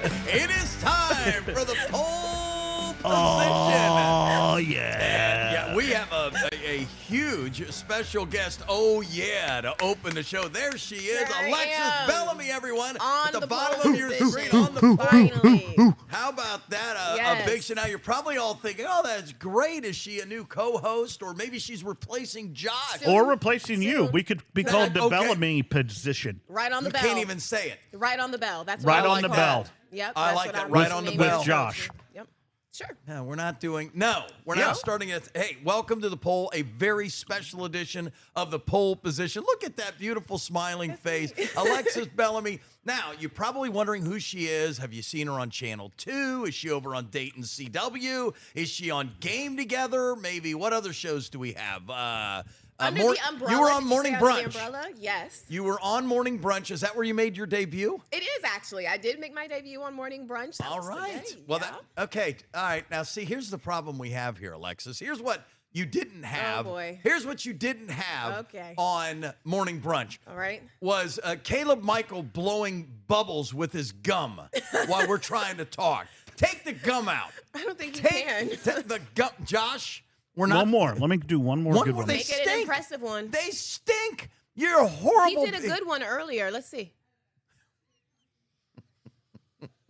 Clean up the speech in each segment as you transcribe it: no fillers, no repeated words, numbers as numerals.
It is time for the Pohl Position. Oh, yeah. And yeah, we have a huge special guest, to open the show. There she is, There I Alexis am. Bellamy, everyone. On at the the bottom Pohl of your Position. screen, on the Finally. How about that? Yes. A big show. Now, you're probably all thinking, oh, that's great. Is she a new co-host? Or maybe she's replacing Josh. Soon. Or replacing you. Soon. We could be called the Okay. Bellamy position. Right on the You bell. can't even say it. Right on the bell. That's what Right I on like the that. bell. Yep. I that's like what that. I'm Right with on the me. bell. With Josh. Yep. Sure. No, we're not doing. No, we're Yeah. not starting it. Hey, welcome to the Poll, a very special edition of the Poll Position. Look at that beautiful smiling face, Alexis Bellamy. Now, you're probably wondering who she is. Have you seen her on Channel 2? Is she over on Dayton CW? Is she on Game Together? Maybe. What other shows do we have? Under the umbrella. You were Did on you Morning say under Brunch. The umbrella? Yes. You were on Morning Brunch. Is that where you made your debut? It is actually. I did make my debut on Morning Brunch. That All was right. today. Well, yeah. okay. All right. Now, see, here's the problem we have here, Alexis. Here's what you didn't have. Oh, boy. Here's what you didn't have Okay. on Morning Brunch. All right. Was Caleb Michael blowing bubbles with his gum while we're trying to talk. Take the gum out. I don't think you Take can. the gum. Josh, we're not. One more. Let me do one more One good more. one. They Make it an stink. impressive one. They stink. You're a horrible. He did a good one earlier. Let's see.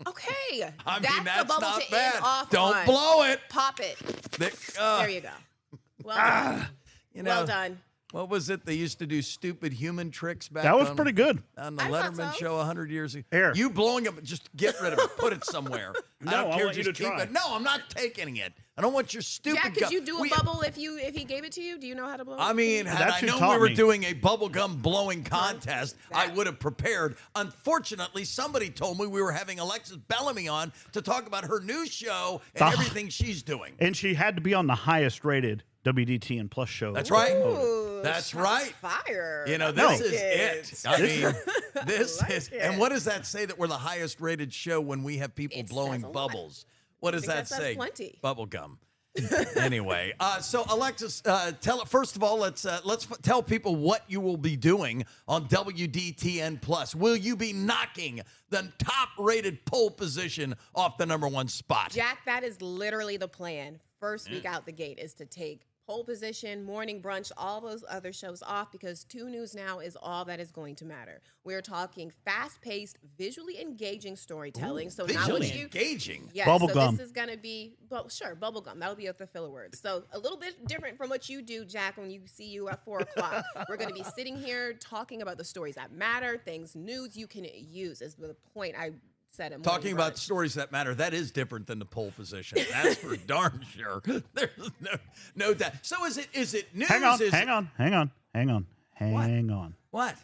Okay. I mean, that's that's the bubble not to bad. end off Don't on. blow it. Pop it. They- There you go. Well done. You know, Well done. What was it? They used to do stupid human tricks back That was on- pretty good. on the I thought Letterman so. show 100 years ago. Here. You blowing up, just get rid of it. Put it somewhere. I No, don't I care. want you Just to keep try. it. No, I'm not taking it. I don't want your stupid Jack, could gum. you do a bubble if he gave it to you? Do you know how to blow? I mean, had That's I who known taught we were me. doing a bubble gum blowing contest, I That- would have prepared. Unfortunately, somebody told me we were having Alexis Bellamy on to talk about her new show and Ah. everything she's doing. And she had to be on the highest rated WDTN Plus show. That's right. Ooh, That's shots right. Fire. You know, I this like is it. I mean, this like is. it. And what does that say that we're the highest rated show when we have people It blowing says a lot. bubbles? What does think that that says say? plenty. Bubble gum. Anyway, so Alexis, first of all, let's tell people what you will be doing on WDTN Plus. Will you be knocking the top-rated Poll Position off the #1 spot? Jack, that is literally the plan. First week out the gate is to take Poll Position, Morning Brunch, all those other shows off because 2 News Now is all that is going to matter. We're talking fast-paced, visually engaging storytelling. So not Visually what you engaging. Yes, Bubble so gum. this is going to be, bubblegum. That'll be the filler word. So a little bit different from what you do, Jack, when you see you at 4 o'clock. We're going to be sitting here talking about the stories that matter, things, news you can use is the point I said. In Talking Morning about Brunch. stories that matter, that is different than the Poll Position. That's for darn sure. There's no doubt. So is it news? Hang on, Is hang it- on, hang on, hang on, hang on. What?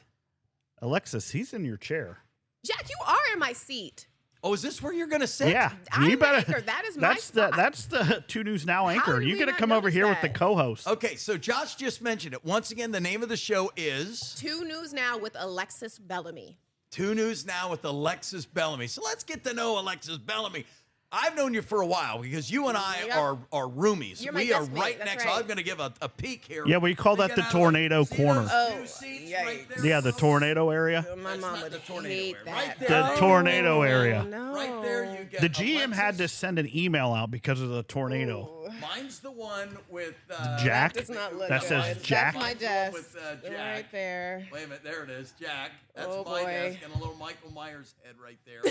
Alexis, he's in your chair. Jack, you are in my seat. Oh, is this where you're going to sit? Yeah, I'm you the better. anchor. That is my that's the spot. that's the 2 News Now anchor. did You we got to not come over notice here with the that? co-host. Okay, so Josh just mentioned it. Once again, the name of the show is 2 News Now with Alexis Bellamy. 2 News Now with Alexis Bellamy. So let's get to know Alexis Bellamy. I've known you for a while because you and I Yep. are roomies. You're my We are best mate, right that's next. right. I'm going to give a peek here. Yeah, we call that get the out of tornado see corner. those Oh, two seats yikes. right there? Yeah, the tornado area. My That's mom not would the tornado hate area. that. Right there. The tornado area. No. Right there, you get The GM had to Alexis. send an email out because of the tornado. Mine's the one with Jack? Does not look That good. says Jack? That's my Mine's the one desk. with, Jack. Right there. Wait a minute, there it is, Jack. That's Oh, my boy. desk and a little Michael Myers head right there.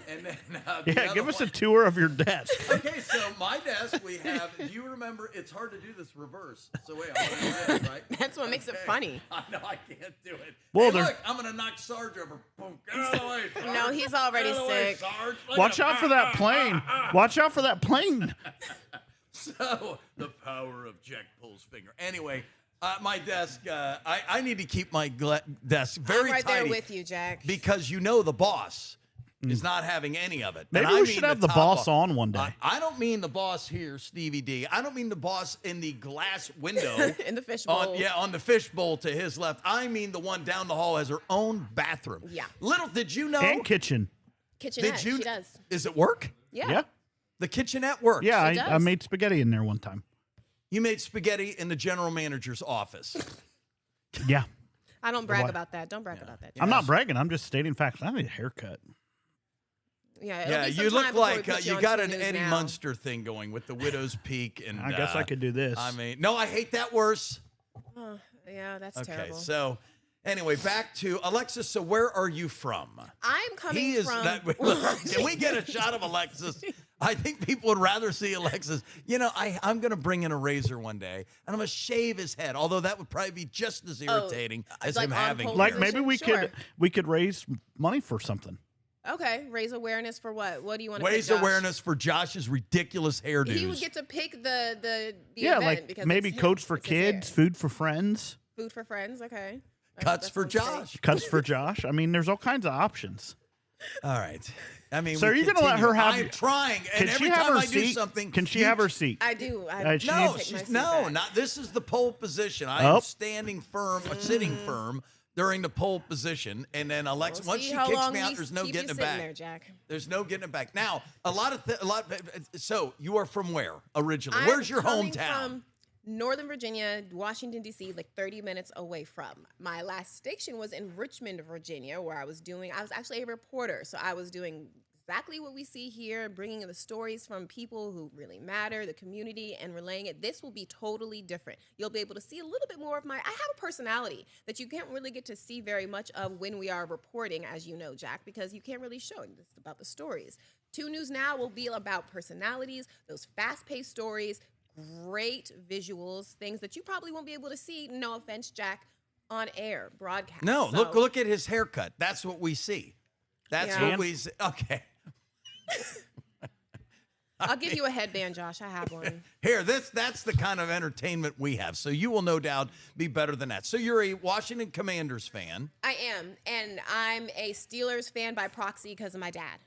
And then the Yeah, other give us a one- tour of your desk. Okay, so my desk we have. Do you remember? It's hard to do this reverse. So wait, I'm gonna do this, right? That's what makes it Okay. funny. I know I can't do it. Well, Hey, they're- look, I'm gonna knock Sarge over. Boom. Get out of the way, Sarge. No, he's already Get out of the way, sick. Sarge. Look Watch at him. out for that plane. Watch out for that plane. So the power of Jack Pohl's finger. Anyway, my desk. I need to keep my desk very I'm right tidy there with you, Jack. because you know the boss is not having any of it. Maybe And I we mean should have the top boss on one day. I don't mean the boss here, Stevie D. I don't mean the boss in the glass window. In the fishbowl. On the fishbowl to his left. I mean the one down the hall has her own bathroom. Yeah. Little did you know? And kitchen. Kitchenette. Did you? She does. Is it work? Yeah. Yeah. The kitchenette works. Yeah, She I does. made spaghetti in there one time. You made spaghetti in the general manager's office. Yeah. I don't brag Why? about that. Don't brag about that. I'm not bragging. I'm just stating facts. I need a haircut. Yeah, Yeah, it'll be you some look time before we like put you you on got 2 an News Eddie Now. Munster thing going with the Widow's Peak, and I guess I could do this. I mean, no, I hate that worse. Oh, yeah, that's Okay, terrible. so anyway, back to Alexis. So where are you from? I'm coming He is from. not. Can we get a shot of Alexis? I think people would rather see Alexis. You know, I'm going to bring in a razor one day, and I'm going to shave his head. Although that would probably be just as irritating as like him on having Pohl hair. Like maybe Position? we could raise money for something. Okay, raise awareness for what? What do you want to Raise pick, Josh? awareness for Josh's ridiculous hairdos. He would get to pick the Yeah, event like because maybe it's him. coats for It's his hair. kids, food for friends, Food for friends. Okay. Cuts That for sounds great. Josh. cuts for Josh. I mean, there's all kinds of options. All right. I mean, So we are you gonna let continue. her have- I'm trying, Can and she every have time her I do seat? something, Can she you have her seat? I do. she No, needs- take my seat no, back. not. This is the pole position. I Oh. am standing firm, sitting firm during the pole position, and then Alexa. We'll Once see she how kicks long me out, we there's no keep getting you it sitting back. there, Jack. There's no getting it back. Now, a lot. So you are from where originally? I'm Where's your coming hometown? From Northern Virginia, Washington, D.C., like 30 minutes away from. My last station was in Richmond, Virginia, where I was actually a reporter. So I was doing exactly what we see here, bringing in the stories from people who really matter, the community, and relaying it. This will be totally different. You'll be able to see a little bit more of I have a personality that you can't really get to see very much of when we are reporting, as you know, Jack, because you can't really show it. It's about the stories. 2 News Now will be about personalities, those fast-paced stories, great visuals, things that you probably won't be able to see, no offense, Jack, on air broadcast. No, So- look at his haircut. That's what we see. That's Yeah. what we see. Okay. I'll give you a headband, Josh. I have one. Here, that's the kind of entertainment we have. So you will no doubt be better than that. So you're a Washington Commanders fan. I am, and I'm a Steelers fan by proxy because of my dad.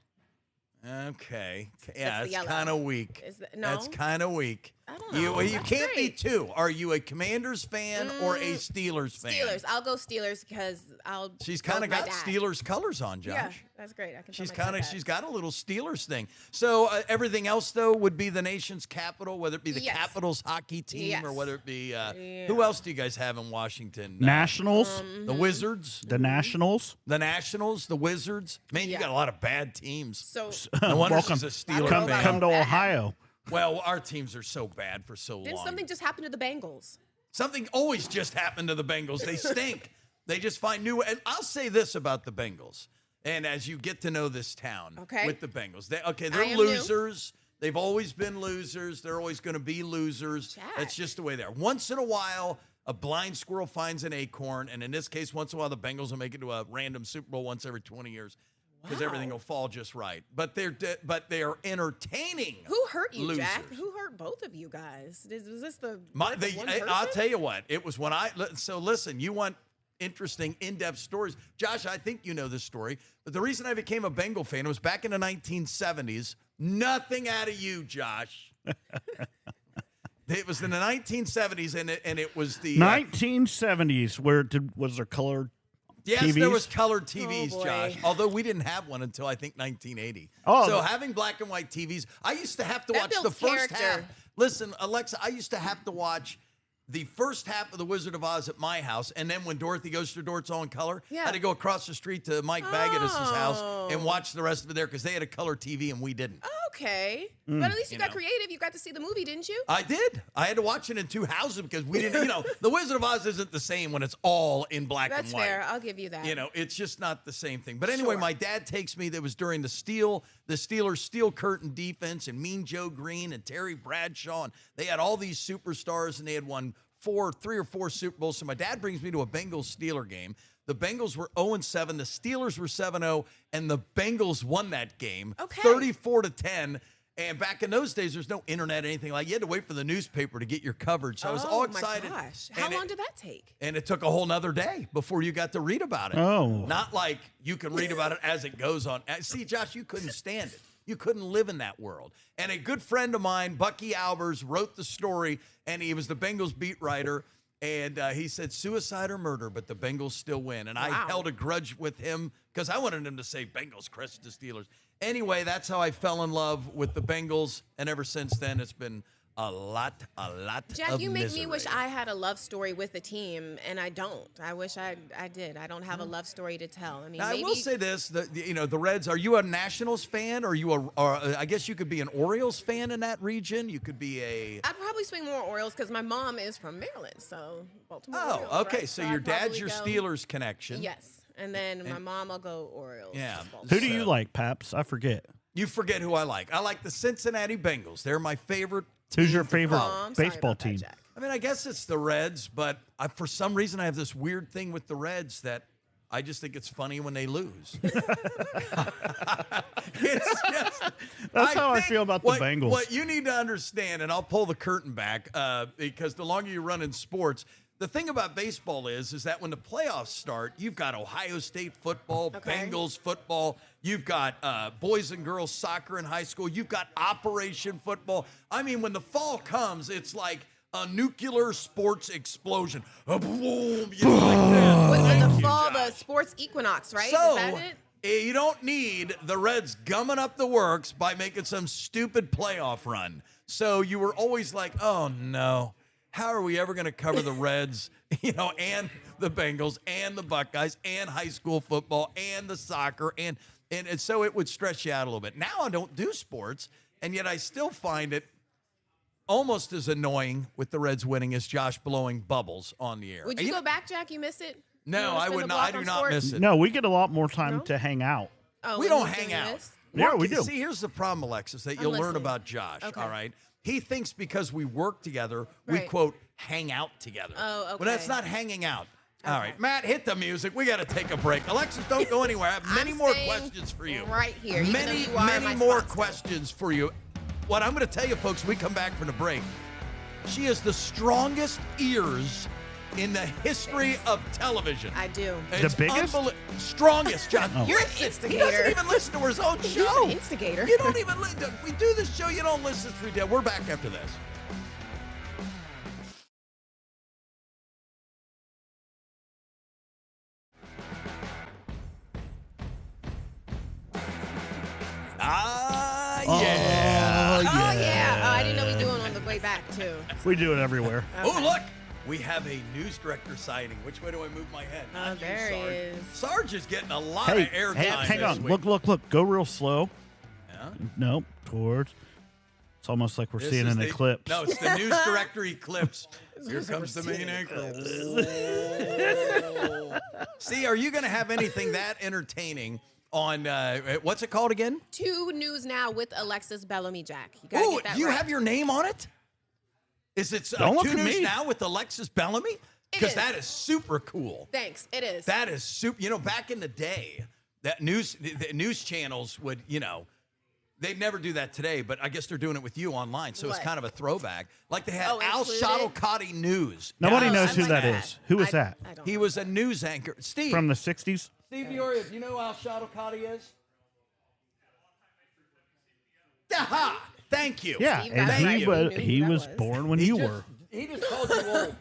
Okay. Yeah, That's the it's yellow. kind of weak. No? That's kind of weak. I don't know. You That's can't be great. two. Are you a Commanders fan or a Steelers fan? Steelers. I'll go Steelers because I'll. She's go kind of with my got dad. Steelers colors on, Josh. Yeah, that's great. I can. She's kind of. she's got a little Steelers thing. So everything else though would be the nation's capital, whether it be the Yes. Capitals hockey team or Yes. whether it be Yeah. who else do you guys have in Washington? Nationals, The Wizards, the Nationals. the Nationals, the Wizards. Man, you Yeah. got a lot of bad teams. So No wonder Welcome. she's a Steelers Come- fan. Come to Bad. Ohio. Well, our teams are so bad for so didn't long. something just happen to the Bengals? Something always just happened to the Bengals. They stink. They just find new. And I'll say this about the Bengals. And as you get to know this town Okay. with the Bengals, I they're am losers. They've always been losers. They're always going to be losers. Jack. That's just the way they are. Once in a while, a blind squirrel finds an acorn. And in this case, once in a while, the Bengals will make it to a random Super Bowl once every 20 years because Wow. everything will fall just right. But they are entertaining. Who hurt you, Jack? losers. Who hurt both of you guys? Was this the My, work of they, one I'll person? tell you what, it was when so listen, you want interesting, in-depth stories. Josh, I think you know this story, but the reason I became a Bengal fan was back in the 1970s. Nothing out of you, Josh. It was in the 1970s, and it was the 1970s. Was there color? yes, TVs? there was colored TVs, boy. Josh. Although we didn't have one until I think 1980. Oh, so having black and white TVs, I used to have to That watch the builds first half. character. Listen, Alexa, I used to have to watch the first half of The Wizard of Oz at my house, and then when Dorothy Goes to the Door, it's all in color. I Yeah. had to go across the street to Mike Bagadis' house and Oh. watch the rest of it there because they had a color TV and we didn't. Okay, but at least you got know. creative. You got to see the movie, didn't you? I did. I had to watch it in two houses because we didn't, The Wizard of Oz isn't the same when it's all in black That's and white. fair. I'll give you that. It's just not the same thing. But anyway, Sure. my dad takes me. That was during the Steelers steel curtain defense and Mean Joe Green and Terry Bradshaw. And they had all these superstars, and they had won 3 or 4 Super Bowls. So my dad brings me to a Bengals-Steeler game. The Bengals were 0-7. The Steelers were 7-0, and the Bengals won that game, Okay. 34-10. And back in those days, there's no internet or anything like. You had to wait for the newspaper to get your coverage. So I was all excited. Oh my gosh! How long did that take? And it took a whole nother day before you got to read about it. Oh. Not like you can read about it as it goes on. See, Josh, you couldn't stand it. You couldn't live in that world. And a good friend of mine, Bucky Albers, wrote the story, and he was the Bengals beat writer. And he said, suicide or murder, but the Bengals still win. And I Wow. held a grudge with him because I wanted him to say Bengals crushed the Steelers. Anyway, that's how I fell in love with the Bengals. And ever since then, it's been a lot Jack, of you make misery. me wish I had a love story with the team, and I don't. I wish I did. I don't have a love story to tell. I mean, Now, maybe I will say this: the Reds. Are you a Nationals fan? Or are you I guess you could be an Orioles fan in that region. You could be a. I'd probably swing more Orioles because my mom is from Maryland, so Baltimore. Oh, Orioles, okay. right? So I'd your dad's probably your go- Steelers connection. Yes, and then my mom will go Orioles. Yeah. Who do So- you like, Paps? I forget. You forget who I like. I like the Cincinnati Bengals. They're my favorite. Who's your team to favorite follow. Oh, I'm sorry baseball about that, team? Jack. I mean, I guess it's the Reds, but for some reason I have this weird thing with the Reds that I just think it's funny when they lose. It's just, That's how I think feel about the Bengals. What you need to understand, and I'll pull the curtain back because the longer you run in sports, the thing about baseball is that when the playoffs start, you've got Ohio State football, Okay. Bengals football, you've got boys and girls soccer in high school, you've got Operation Football. I mean, when the fall comes, it's like a nuclear sports explosion. Boom, like that. With Thank the you, fall, Josh. the sports equinox, right? So, is that it? you don't need the Reds gumming up the works by making some stupid playoff run. So you were always like, oh no, how are we ever going to cover the Reds, and the Bengals and the Buckeyes and high school football and the soccer and so it would stress you out a little bit. Now I don't do sports, and yet I still find it almost as annoying with the Reds winning as Josh blowing bubbles on the air. Would you go back, Jack? You miss it? You No, wanna I spin would the not. block I do on not sports? miss it. No, we get a lot more time No? to hang out. Oh, We when don't he's hang doing out. this? Yeah, we do. See, here's the problem, Alexis, that I'm you'll learn listening. about Josh. Okay. All right. He thinks because we work together, we Right. quote hang out together. Oh, Well, that's okay. not hanging out. All Okay. right, Matt, hit the music. We got to take a break. Alexis, don't go anywhere. I have many I'm more staying questions for you. right here, even though Many, you are many my more spot still. questions for you. What I'm going to tell you, folks, when we come back from the break. She has the strongest ears in the history of television. I do. It's biggest? Strongest, John. Oh. You're an Listen, instigator. He doesn't even listen to his own He's show. an instigator. You don't even listen. We do this show. You don't listen to it. We're back after this. Ah, yeah. Oh, Oh yeah. Oh, I didn't know we doing on the way back too. We do it everywhere. Oh, look. We have a news director sighting. Which way do I move my head? Oh, Not you, there he Sarge. is. Sarge is getting a lot Hey, of airtime. hang this on. week. Look. Go real slow. Yeah? Nope. Towards. It's almost like we're This seeing is an the- eclipse. No, it's the news director eclipse. Here It's like comes the we're seeing main an anchor. See, are you going to have anything that entertaining on what's it called again? 2 News Now with Alexis Bellamy, Jack. You gotta Oh, get that do you right. have your name on it? Is it Don't look 2 at News me. Now with Alexis Bellamy? It Because is. that is super cool. Thanks. It is. That is super. Back in the day, that the news channels would, they'd never do that today, but I guess they're doing it with you online, so it's What? kind of a throwback. Like they had Oh, Al included? Shuttlecotty News. Nobody Oh, knows I who like that that. is. Who was that? I don't He know. was a news anchor. Steve. From the 60s? Steve Diorio, do you know who Al Shuttlecotty is? Aha! Thank you. Yeah, Steve and got it right. he Who was knew he who that was was? born when you were. He just called you old.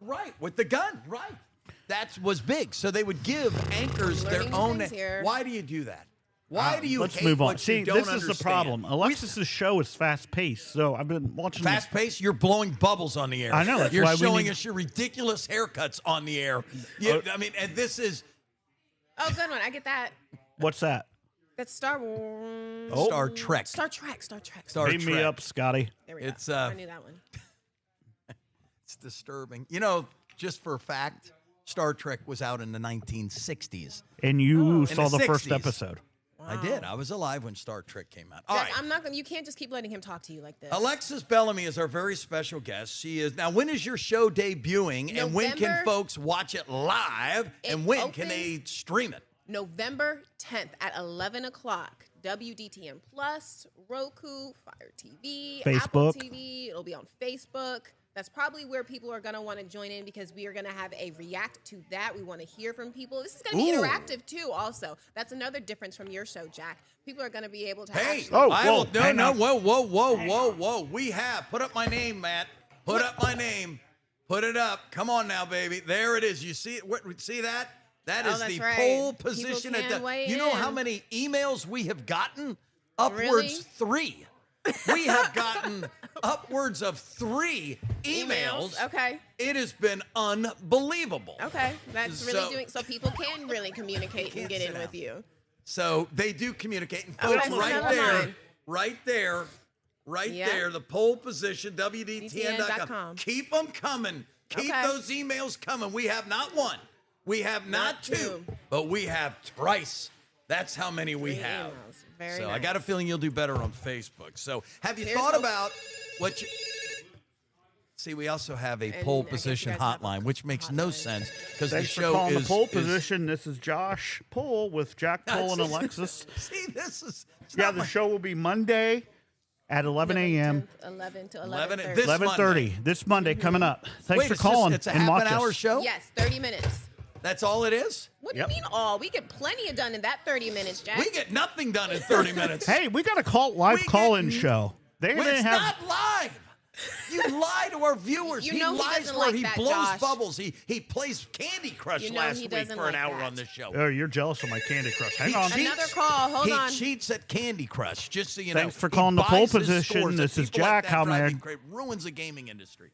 Right, with the gun, right. That was big. So they would give anchors their Learning new own. things here. Why do you do that? Why do you Let's hate move on. what See, you don't this is understand? the problem. Alexis's show is fast paced, so I've been watching. Fast paced, you're blowing bubbles on the air. I know, that's you're why we showing need- us your ridiculous haircuts on the air. I mean, and this is Oh, good one. I get that. What's that? That's Star Wars. Oh. Star Trek. Star Trek. Star Trek. Star Beam me Trek. up, Scotty. There we It's, go. I knew that one. It's disturbing. Just for a fact, Star Trek was out in the 1960s. And you In saw the the first 60s. episode. I did. I was alive when Star Trek came out. All Jack, right. I'm not gonna. You can't just keep letting him talk to you like this. Alexis Bellamy is our very special guest. She is now. When is your show debuting, and when can November. folks watch it live, and It when can they opens- stream it? November 10th at 11 o'clock. WDTN Plus, Roku, Fire TV, Apple Facebook. TV. It'll be on Facebook. That's probably where people are going to want to join in because we are going to have a react to that. We want to hear from people. This is going to be Ooh. interactive too, also. That's another difference from your show, Jack. People are going to be able to Hey, actually. Oh, I whoa, will, no, hang no, on. whoa. We have put up my name, Matt. Put up my name. Put it up. Come on now, baby. There it is. You see it? See that? That Oh, is that's the right. pole People position. can weigh You know how in. many emails we have gotten Upwards Really? 3. We have gotten upwards of 3 emails. Okay. It has been unbelievable. Okay. That's really So- doing so people can really communicate and can't get sit in down. with you. So they do communicate. And Okay, folks, so right never there, mind. right Yeah. there, the Pohl Position, WDTN.com. DTN.com. Keep them coming. Keep Okay. those emails coming. We have not one. We have not two. But we have thrice. That's how many we 3 have. emails. Very So nice. I got a feeling you'll do better on Facebook. So have you Here's thought hope. about what you... See, we also have a And Pohl I guess you Position guys have a hotline, which makes no hotline. sense because the Thanks for show calling is... the Poll is- Position. This is Josh Pohl with Jack Pohl and Alexis. See, this is... it's Yeah, not the my- show will be Monday at 11 a.m. 11 to 11 11:30. this 11:30 this Monday coming up. Thanks Wait, for it's calling Just, it's a and half watch an hour us. show? Yes, 30 minutes. That's all it is? What Yep. do you mean all? We get plenty of done in that 30 minutes, Jack. We get nothing done in 30 minutes. Hey, we got a live We call-in get- show. They Well, didn't it's have. not live. You lie to our viewers. You know he he lies doesn't where like he that, blows Josh. bubbles. He plays Candy Crush You know last he week doesn't for an like hour that. on this show. Oh, you're jealous of my Candy Crush. Hang on. cheats- Another call. Hold he on. cheats at Candy Crush, just so you know. Thanks for He calling the buys Poll his Position. scores, This and is people like Jack. that How drive may me I- crazy. Ruins the gaming industry.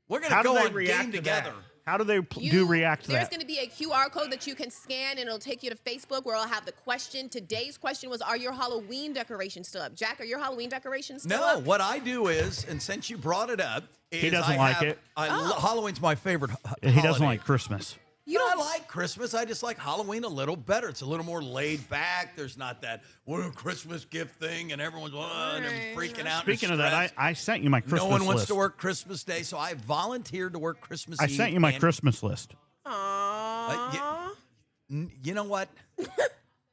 We're going How to do go they on react Game to Together. that? How do they react to There's that? going to be a QR code that you can scan, and it'll take you to Facebook where I'll have the question. Today's question was, are your Halloween decorations still up? Jack, are your Halloween decorations still No, up? what I do is, and since you brought it up, is doesn't like it. Halloween's my favorite He doesn't holiday. like Christmas. You I don't like Christmas. I just like Halloween a little better. It's a little more laid back. There's not that Christmas gift thing and everyone's and everyone's freaking out. and Speaking of that, stressed. I sent you my Christmas no one wants list. to work Christmas Day, so I volunteered to work Christmas I Eve. sent you my and- Christmas list. Aww. You know what?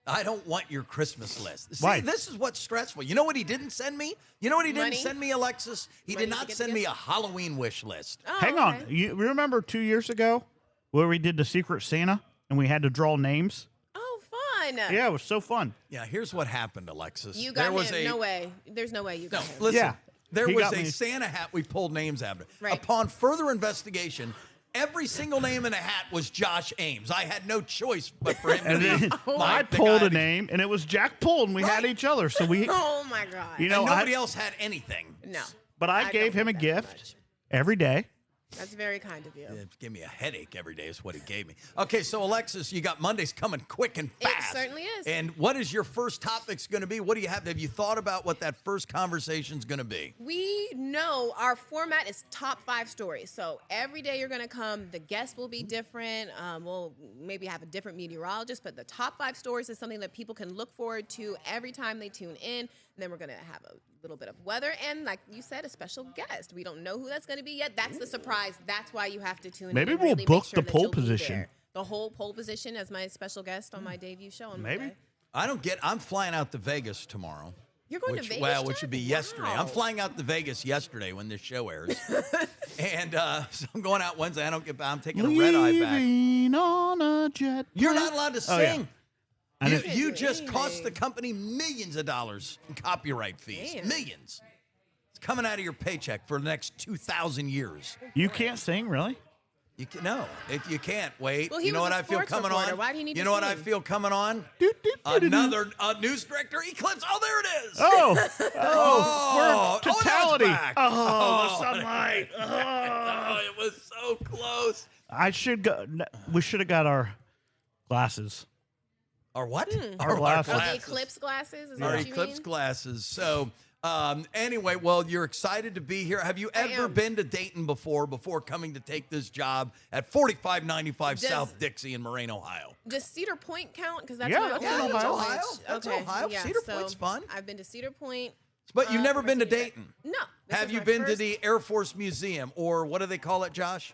I don't want your Christmas list. See, Why? this is what's stressful. You know what he didn't send me? You know what he didn't Money? send me, Alexis? He Money did to not get send the me a gift? Halloween wish list. Oh, Hang okay. on. You remember 2 years ago where we did the Secret Santa and we had to draw names? Oh, fun. Yeah, it was so fun. Yeah, here's what happened, Alexis. You There got was him. a No way. There's no way you No, got him. listen. Yeah, There he was got a me. Santa hat we pulled names out of. Right. Upon further investigation, every single name in the hat was Josh Ames. I had no choice but for him to And be then my, I the pulled guy a that- name and it was Jack Pohl and we had Right. each other. So we, Oh, my God. you know, and nobody I, else had anything. No. but I don't gave him a think that gift much. every day. That's very kind of you. It gave me a headache every day is what he gave me. Okay, so Alexis, you got Mondays coming quick and It fast. certainly is. And what is your first topic's going to be? What do you have? Have you thought about what that first conversation's going to be? We know our format is top 5 stories. So every day you're going to come, the guest will be different. We'll maybe have a different meteorologist, but the top 5 stories is something that people can look forward to every time they tune in. And then we're going to have a little bit of weather and, like you said, a special guest. We don't know who that's going to be yet. That's the surprise. That's why you have to tune Maybe in. and we'll really book make sure the that Pohl you'll be Position. there. The whole Pohl Position as my special guest on my debut show on Maybe. Monday. I'm flying out to Vegas tomorrow. You're going which, to Vegas, Well, which Jack? would be yesterday. Wow. I'm flying out to Vegas yesterday when this show airs. And so I'm going out Wednesday. I don't get back. I'm taking a red eye back. Leaving on a jet You're plane. not allowed to Oh, yeah. sing. I You, didn't- you do just cost anything. the company millions of dollars in copyright fees. Damn. Millions. It's coming out of your paycheck for the next 2,000 years. You can't sing, really? You can, no, you can't. Wait. Well, he you know was what a I feel sports coming reporter. on? Why do you need You to know what I sing? feel coming on? Another. Another news director eclipse. Oh, there it is. Oh, Oh, we're totality. now it's back. Oh, the sunlight. Oh, it was so close. I should go. We should have got our glasses. Or what? Our glasses. Oh, the eclipse glasses? Is that Our what you eclipse mean? glasses. So, anyway, well, you're excited to be here. Have you I ever am. been to Dayton before coming to take this job at 4595 Does- South Dixie in Moraine, Ohio? Does Cedar Point count? Because that's Yeah, my that's old in college. Ohio. That's Okay, Ohio. yeah, Cedar so Point's fun. I've been to Cedar Point. But you've never for been to senior year. Dayton. No. this Have is you my been to first- the Air Force Museum, or what do they call it, Josh?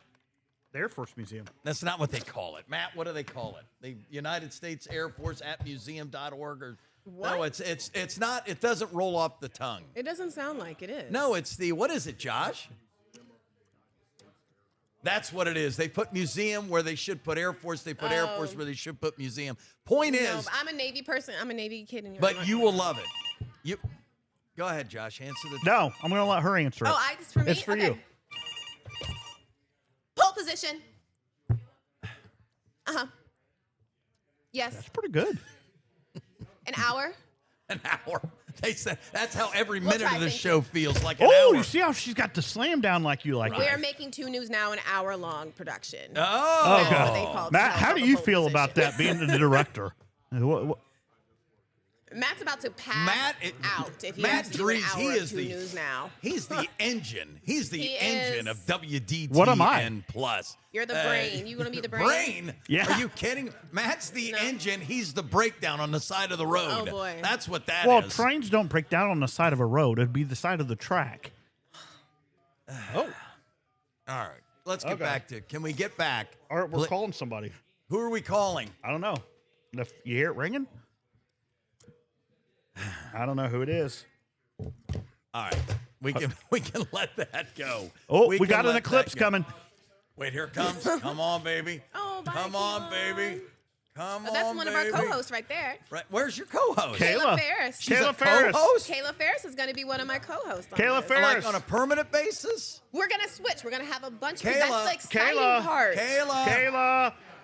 The Air Force Museum. That's not what they call it. Matt, what do they call it? The United States Air Force at museum.org or No, What? it's not, it doesn't roll off the tongue. It doesn't sound like it is. No, it's the, what is it, Josh? That's what it is. They put museum where they should put Air Force. They put Air Force where they should put museum. Point No, is, but I'm a Navy person. I'm a Navy kid. And you're but not. you will love it. You go ahead, Josh. Answer the. No, I'm going to let her answer it. Oh, it's for me? It's for Okay. you. Pole position. Yes. That's pretty good. An hour. An hour. They said that's how every We'll minute try of this thinking. show feels like an Oh, hour. you see how she's got the slam down like you like We're it. making 2 News Now an hour-long production. Oh, That's what they call Matt, shows how on do the you Pohl feel Position. about that being the director? What? Matt's about to pass Matt, out if he Matt has to do an Dries, hour he of is 2 the News Now. He's the engine. He's the He engine is. of WDTN What am I? Plus. You're the brain. You gonna be the brain? Brain? Yeah. Are you kidding? Matt's the No. engine. He's the breakdown on the side of the road. Oh, boy. That's what that Well, is. trains don't break down on the side of a road. It'd be the side of the track. Oh. All right. Let's get Okay. back to. Can we get back? All right, we're Pla- calling somebody. Who are we calling? I don't know. You hear it ringing? I don't know who it is. All right. We can let that go. Oh, we can got an let eclipse that go. coming. Wait, here it comes. Come on, baby. Oh, bye, Come on, Kayla. baby. Come Oh, on, that's one of our baby. co-hosts right there. Right. Where's your co-host? Kayla. Ferris. She's Kayla a Ferris. co-host? Kayla Ferris is going to be one of my co-hosts. on Kayla this. Ferris. Like on a permanent basis? We're going to switch. We're going to have a bunch of Kayla. That's the exciting Kayla. part.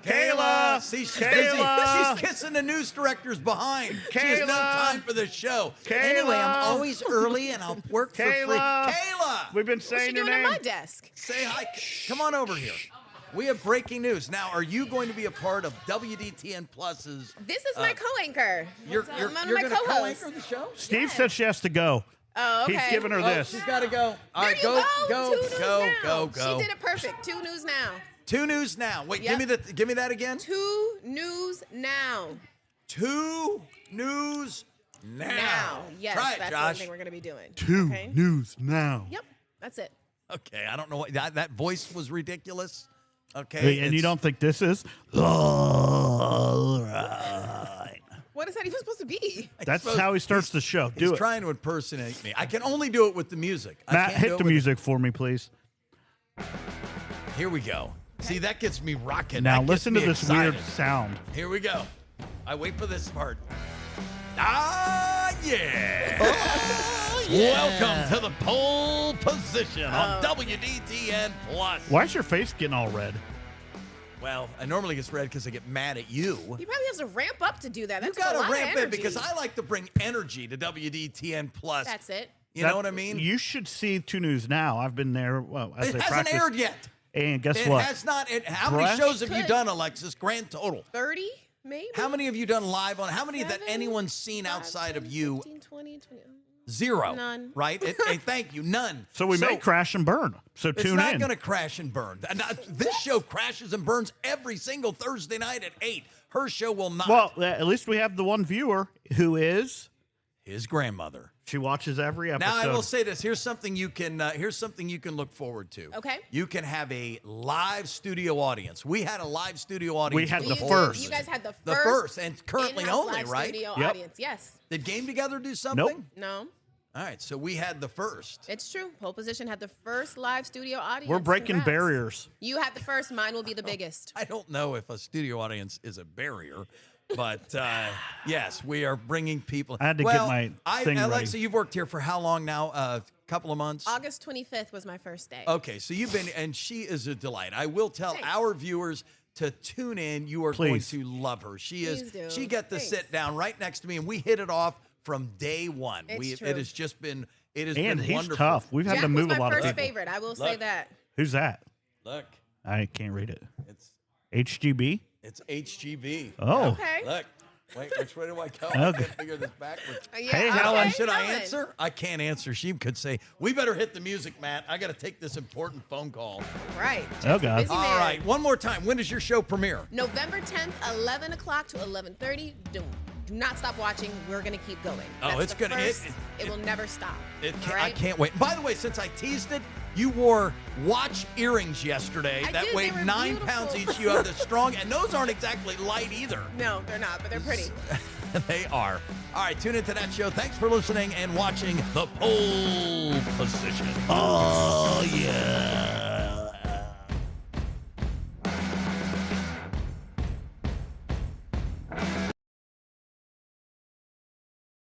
Kayla. See, she's Kayla. busy. She's kissing the news directors behind. She has no Kayla. time for the show. Kayla. Anyway, I'm always early and I'll work for free. Kayla. Kayla! We've been What's she saying your doing name. at my desk? Say hi. Come on over here. We have breaking news. Now, are you going to be a part of WDTN Plus's... This is my co-anchor. You're I'm one of you're my going to co-hosts. co-anchor the show? Steve said she has to go. Oh, okay. He's giving her Oh, this. she's got to go. All There right, you go. 2 News Go. Now. Go. She did it perfect. 2 News Now. 2 News Now. Wait, Yep. give me that again. 2 News Now. 2 News Now. Now. Yes, Try it, that's Josh. one thing we're going to be doing. 2 Okay? News now. Yep, that's it. Okay, I don't know what that voice was ridiculous. Okay, Hey, and you it's- don't think this is? All right. What is that even supposed to be? That's suppose how he starts the show. He's Do it. trying to impersonate me. I can only do it with the music. I Matt, can't do hit it the with- music for me, please. Here we go. See, that gets me rocking. Now That gets listen to me this excited. weird sound. Here we go. I wait for this part. Ah, yeah. Welcome to the Pohl Position on WDTN Plus. Why is your face getting all red? Well, I normally get red because I get mad at you. He probably has to ramp up to do that. You That's got a lot to ramp of in energy. because I like to bring energy to WDTN Plus. That's it. You know what I mean? You should see 2 News now. I've been there. Well, as It they hasn't practice. aired yet. And guess It what? has not. How many Breast? shows have you Could. done, Alexis? Grand total. 30, maybe? How many have you done live on? How many that 7, anyone's seen 5, outside 10, of you? 15, 20, 20. 0. None. Right? Hey, thank you. None. So we may crash and burn. So It's tune not in. going to crash and burn. This show crashes and burns every single Thursday night at 8. Her show will not. Well, at least we have the one viewer who is. His grandmother. She watches every episode. Now I will say this. Here's something you can look forward to. Okay. You can have a live studio audience. We had a live studio audience. We had for the the You Pohl first. You guys had the The first. first, and currently in-house only, live right? Studio Yep. audience. Yes. Did Game Together do something? No. All right, so we had the first. It's true. Pohl Position had the first live studio audience. We're breaking Congrats. barriers. You had the first. Mine will be the biggest. I don't know if a studio audience is a barrier, but yes, we are bringing people. I had to get my thing Alexa, ready. you've worked here for how long now? A couple of months? August 25th was my first day. Okay, so you've been, and she is a delight. I will tell Thanks. our viewers to tune in. You are Please. going to love her. She Please is. do. She got to Thanks. sit down right next to me, and we hit it off from day one. It's true. It has just been. It has And been he's wonderful. tough. We've had Jack to move was a my lot of first people. favorite. I will say Look. that. Who's that? Look, I can't read it. it's HGB? HGB. Oh. Okay. Look, wait, which way do I go? I Okay. can't figure this backwards. Yeah, Hey, okay, Helen. Should I Helen. answer? I can't answer. She could say, "We better hit the music, Matt. I got to take this important phone call." Right. Oh, God. Busy All man. right, one more time. When does your show premiere? November 10th, 11 o'clock to 11:30. Do not stop watching. We're going to keep going. Oh, That's it's the gonna- first. it- It will never stop. I All right? can't wait. By the way, since I teased it, you wore watch earrings yesterday I that did. They weighed were 9 beautiful. pounds each. You have the strong, and those aren't exactly light either. No, they're not, but they're pretty. They are. All right, tune into that show. Thanks for listening and watching The Pohl Position. Oh, yeah.